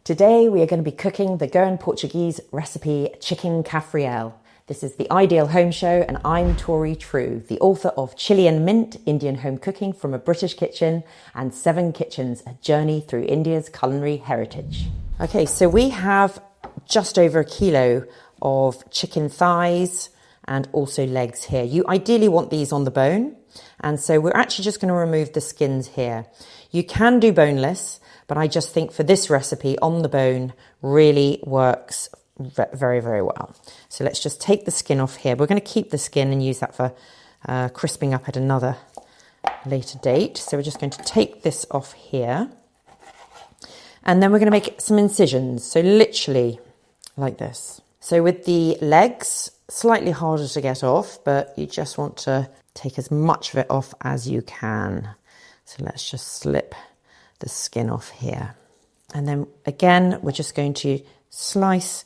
Today we are going to be cooking the Goan-Portuguese recipe Chicken Cafreal. This is the Ideal Home Show and I'm Torie True, the author of Chilli Mint, Indian Home Cooking from a British Kitchen and 7 Kitchens, a journey through India's culinary heritage. Okay, so we have just over 1 kilo of chicken thighs and also legs here. You ideally want these on the bone, and so we're actually just going to remove the skins here. You can do boneless, but I just think for this recipe, on the bone really works very, very well. So let's just take the skin off here. We're going to keep the skin and use that for crisping up at another later date. So we're just going to take this off here. And then we're going to make some incisions. So literally like this. So with the legs, slightly harder to get off, but you just want to take as much of it off as you can. So let's just slip the skin off here. And then again, we're just going to slice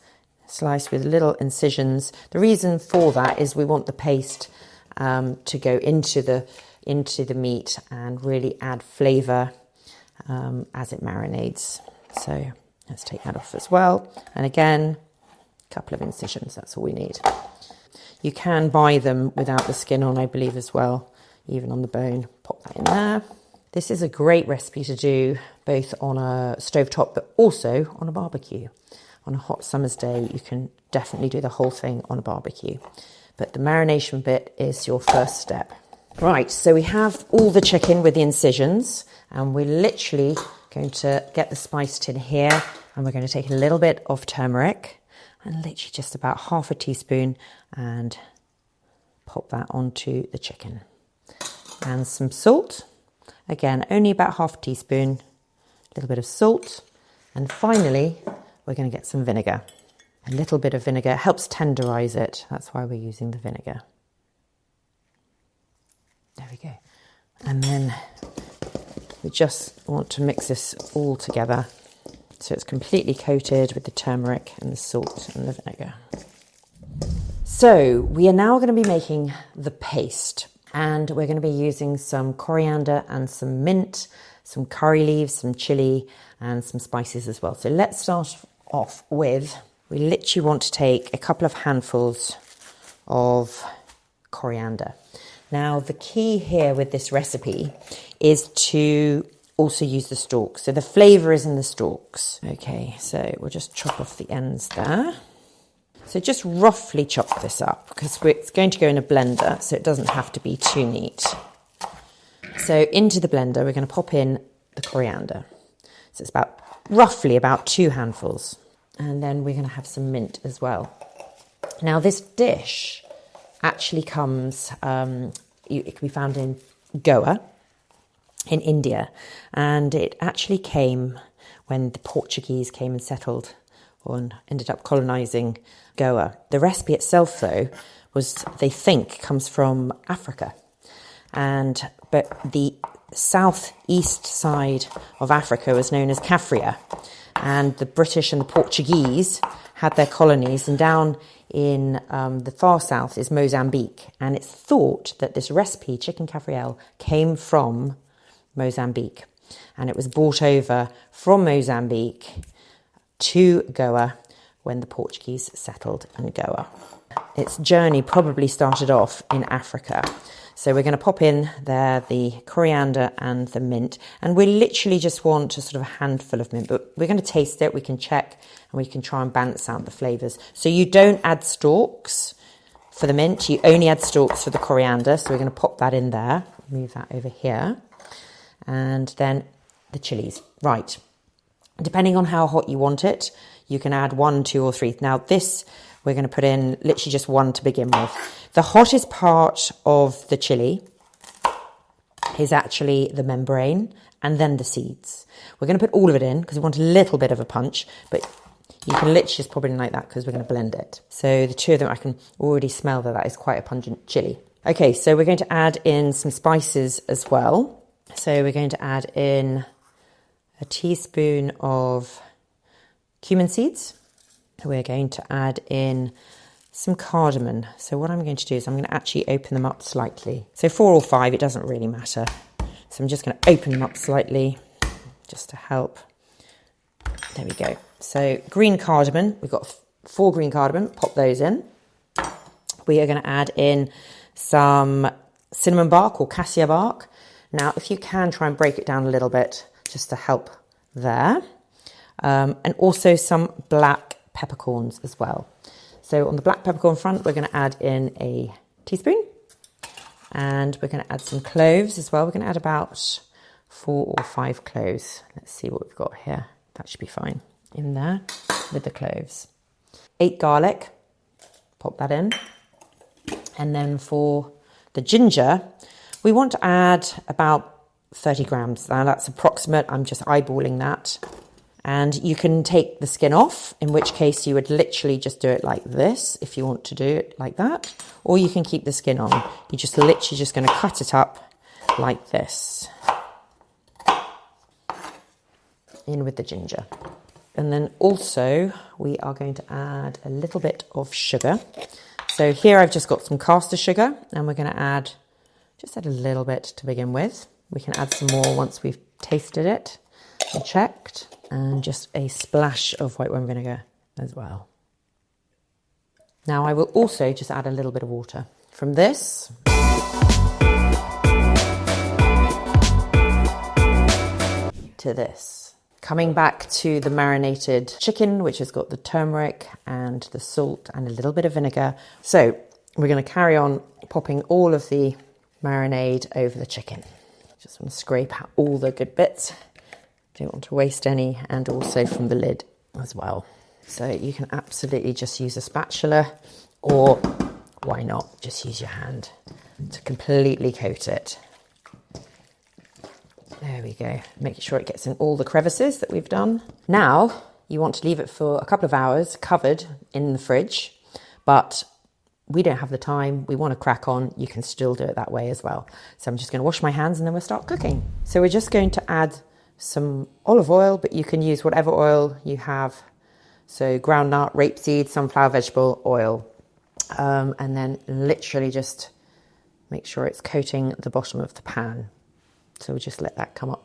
with little incisions. The reason for that is we want the paste to go into the meat and really add flavour as it marinates. So let's take that off as well. And again, a couple of incisions, that's all we need. You can buy them without the skin on, I believe, as well, even on the bone. Pop that in there. This is a great recipe to do both on a stovetop but also on a barbecue. On a hot summer's day, you can definitely do the whole thing on a barbecue. But the marination bit is your first step. Right, so we have all the chicken with the incisions, and we're literally going to get the spiced in here, and we're going to take a little bit of turmeric and literally just about half a teaspoon and pop that onto the chicken. And some salt. Again, only about half a teaspoon, a little bit of salt. And finally, we're going to get some vinegar. A little bit of vinegar helps tenderize it. That's why we're using the vinegar. There we go. And then we just want to mix this all together so it's completely coated with the turmeric and the salt and the vinegar. So we are now going to be making the paste. And we're going to be using some coriander and some mint, some curry leaves, some chili and some spices as well. So let's start off with, we literally want to take a couple of handfuls of coriander. Now the key here with this recipe is to also use the stalks. So the flavour is in the stalks. Okay, so we'll just chop off the ends there. So just roughly chop this up because it's going to go in a blender, so it doesn't have to be too neat. So into the blender, we're going to pop in the coriander. So it's roughly about 2 handfuls. And then we're going to have some mint as well. Now this dish actually comes, it can be found in Goa, in India. And it actually came when the Portuguese came and settled and ended up colonising Goa. The recipe itself, though, they think comes from Africa. But the southeast side of Africa was known as Cafreal. And the British and the Portuguese had their colonies, and down in the far south is Mozambique. And it's thought that this recipe, Chicken Cafreal, came from Mozambique. And it was brought over from Mozambique to Goa when the Portuguese settled in Goa. Its journey probably started off in Africa. So we're going to pop in there the coriander and the mint, and we literally just want a sort of a handful of mint, but we're going to taste it, we can check, and we can try and balance out the flavours. So you don't add stalks for the mint, you only add stalks for the coriander, so we're going to pop that in there, move that over here, and then the chilies. Right. Depending on how hot you want it, you can add 1, 2 or 3. Now this, we're going to put in literally just 1 to begin with. The hottest part of the chili is actually the membrane and then the seeds. We're going to put all of it in because we want a little bit of a punch, but you can literally just pop it in like that because we're going to blend it. So the 2 of them, I can already smell that is quite a pungent chili. Okay, so we're going to add in some spices as well. So we're going to add in a teaspoon of cumin seeds. We're going to add in some cardamom. So what I'm going to do is I'm going to actually open them up slightly. So 4 or 5, it doesn't really matter. So I'm just going to open them up slightly just to help. There we go. So green cardamom, we've got 4 green cardamom, pop those in. We are going to add in some cinnamon bark or cassia bark. Now, if you can, try and break it down a little bit just to help there. And also some black peppercorns as well. So on the black peppercorn front, we're going to add in a teaspoon. And we're going to add some cloves as well. We're going to add about 4 or 5 cloves. Let's see what we've got here. That should be fine in there with the cloves. 8 garlic, pop that in. And then for the ginger, we want to add about 30 grams. Now that's approximate, I'm just eyeballing that. And you can take the skin off, in which case you would literally just do it like this if you want to do it like that. Or you can keep the skin on. You're just literally just going to cut it up like this. In with the ginger. And then also we are going to add a little bit of sugar. So here I've just got some caster sugar, and we're going to add a little bit to begin with. We can add some more once we've tasted it and checked. And just a splash of white wine vinegar as well. Now I will also just add a little bit of water from this. To this. Coming back to the marinated chicken, which has got the turmeric and the salt and a little bit of vinegar. So we're going to carry on popping all of the marinade over the chicken. Just want to scrape out all the good bits. Don't want to waste any, and also from the lid as well. So you can absolutely just use a spatula, or why not just use your hand to completely coat it. There we go. Making sure it gets in all the crevices that we've done. Now you want to leave it for a couple of hours covered in the fridge, but we don't have the time. We want to crack on. You can still do it that way as well. So I'm just going to wash my hands and then we'll start cooking. So we're just going to add some olive oil, but you can use whatever oil you have. So groundnut, rapeseed, sunflower vegetable oil. And then literally just make sure it's coating the bottom of the pan. So we'll just let that come up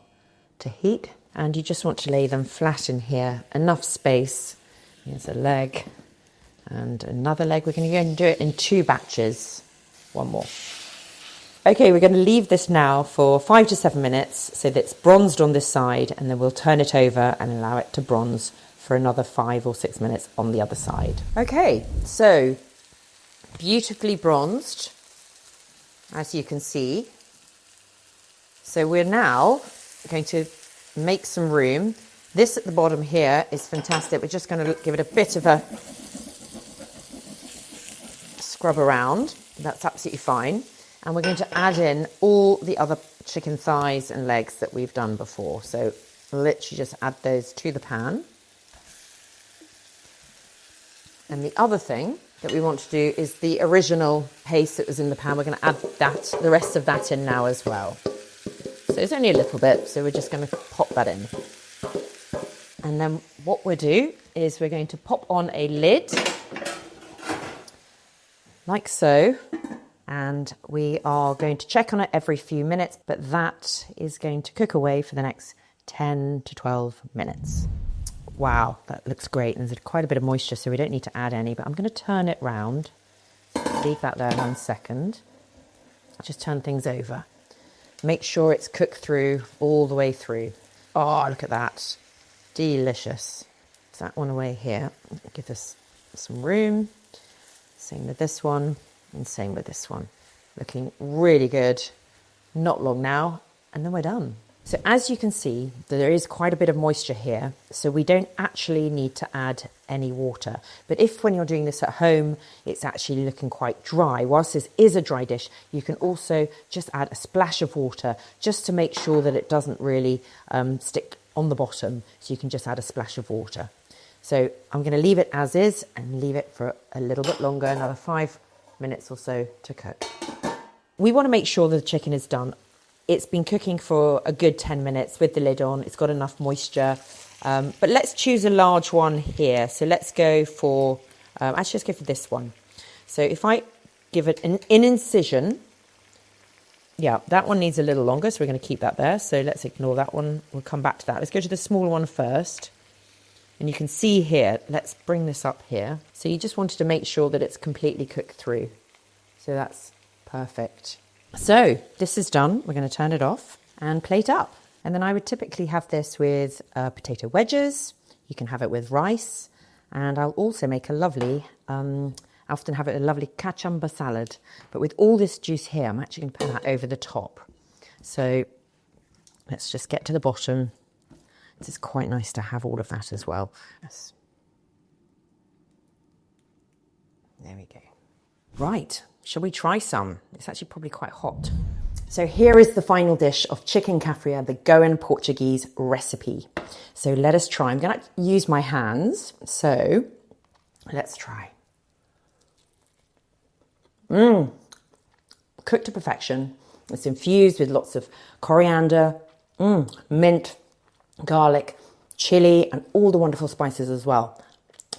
to heat. And you just want to lay them flat in here, enough space. Here's a leg and another leg. We're going to go and do it in 2 batches. One more. Okay, we're going to leave this now for 5 to 7 minutes so that it's bronzed on this side, and then we'll turn it over and allow it to bronze for another 5 or 6 minutes on the other side. Okay, so beautifully bronzed, as you can see. So we're now going to make some room. This at the bottom here is fantastic. We're just going to give it a bit of a scrub around. That's absolutely fine. And we're going to add in all the other chicken thighs and legs that we've done before. So literally just add those to the pan. And the other thing that we want to do is the original paste that was in the pan. We're going to add that, the rest of that in now as well. So it's only a little bit, so we're just going to pop that in. And then what we'll do is we're going to pop on a lid, like so. And we are going to check on it every few minutes, but that is going to cook away for the next 10 to 12 minutes. Wow, that looks great. And there's quite a bit of moisture, so we don't need to add any, but I'm going to turn it round. Leave that there 1 second. Just turn things over. Make sure it's cooked through, all the way through. Oh, look at that. Delicious. That one away here. Give this some room. Same with this one. And same with this one. Looking really good. Not long now, and then we're done. So as you can see, there is quite a bit of moisture here, so we don't actually need to add any water. But if when you're doing this at home, it's actually looking quite dry, whilst this is a dry dish, you can also just add a splash of water just to make sure that it doesn't really stick on the bottom. So you can just add a splash of water. So I'm going to leave it as is and leave it for a little bit longer, another 5 minutes or so to cook. We want to make sure the chicken is done. It's been cooking for a good 10 minutes with the lid on. It's got enough moisture. But let's choose a large one here. So let's go for, actually let's go for this one. So if I give it an incision, yeah, that one needs a little longer, so we're going to keep that there. So let's ignore that one. We'll come back to that. Let's go to the small one first. And you can see here, let's bring this up here. So you just wanted to make sure that it's completely cooked through. So that's perfect. So this is done. We're going to turn it off and plate up. And then I would typically have this with potato wedges. You can have it with rice. And I'll also make a lovely, I often have it a lovely kachamba salad. But with all this juice here, I'm actually going to put that over the top. So let's just get to the bottom. This is quite nice to have all of that as well. Yes. There we go. Right, shall we try some? It's actually probably quite hot. So here is the final dish of chicken cafreal, the Goan-Portuguese recipe. So let us try. I'm going to use my hands. So let's try. Cooked to perfection. It's infused with lots of coriander, mint, garlic, chili, and all the wonderful spices as well.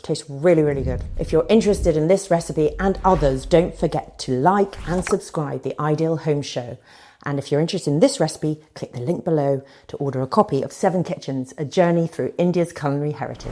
Tastes really, really good. If you're interested in this recipe and others, don't forget to like and subscribe the Ideal Home Show. And if you're interested in this recipe, click the link below to order a copy of 7 Kitchens, A Journey Through India's Culinary Heritage.